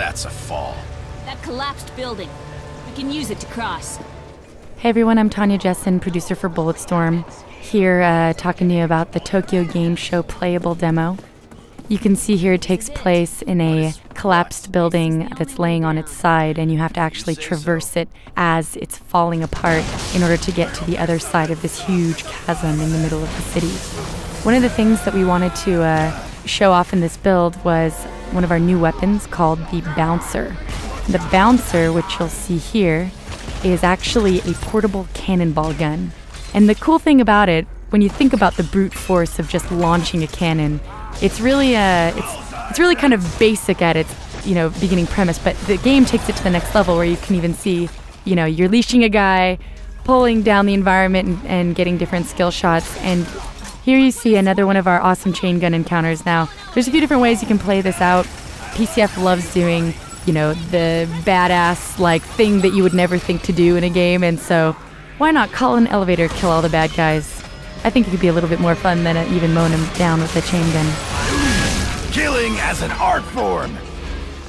That's a fall. That collapsed building. We can use it to cross. Hey everyone, I'm Tanya Jessen, producer for Bulletstorm, here talking to you about the Tokyo Game Show playable demo. You can see here it takes place in a collapsed building that's laying on its side, and you have to actually traverse it as it's falling apart in order to get to the other side of this huge chasm in the middle of the city. One of the things that we wanted to show off in this build was one of our new weapons called the Bouncer. The Bouncer, which you'll see here, is actually a portable cannonball gun. And the cool thing about it, when you think about the brute force of just launching a cannon, it's really kind of basic at its beginning premise, but the game takes it to the next level where you can even see, you're leashing a guy, pulling down the environment and getting different skill shots. And here you see another one of our awesome chain gun encounters. Now, there's a few different ways you can play this out. PCF loves doing, the badass thing that you would never think to do in a game, and so why not call an elevator, kill all the bad guys? I think it could be a little bit more fun than even mowing them down with a chain gun. Killing as an art form!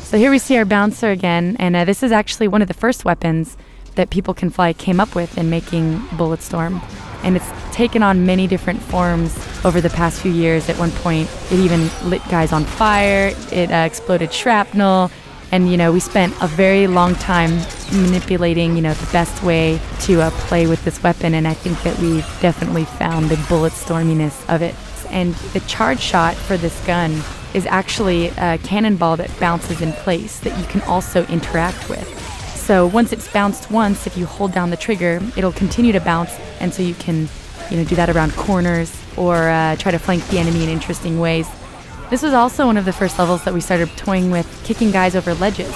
So here we see our Bouncer again, and this is actually one of the first weapons that People Can Fly came up with in making Bulletstorm. And it's taken on many different forms over the past few years. At one point, it even lit guys on fire, it exploded shrapnel, and we spent a very long time manipulating the best way to play with this weapon, and I think that we've definitely found the Bulletstorminess of it. And the charge shot for this gun is actually a cannonball that bounces in place that you can also interact with. So once it's bounced once, if you hold down the trigger, it'll continue to bounce, and so you can do that around corners or try to flank the enemy in interesting ways. This was also one of the first levels that we started toying with kicking guys over ledges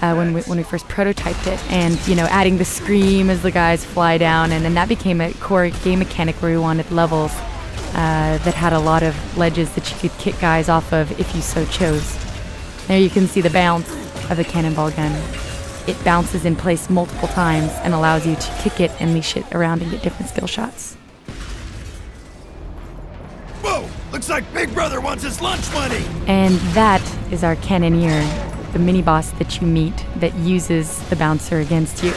when we first prototyped it, and adding the scream as the guys fly down, and then that became a core game mechanic where we wanted levels that had a lot of ledges that you could kick guys off of if you so chose. There you can see the bounce of the cannonball gun. It bounces in place multiple times and allows you to kick it and leash it around and get different skill shots. Whoa! Looks like Big Brother wants his lunch money! And that is our Cannoneer, the mini-boss that you meet that uses the Bouncer against you.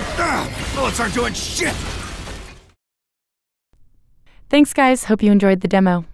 Bullets aren't doing shit! Thanks guys, hope you enjoyed the demo.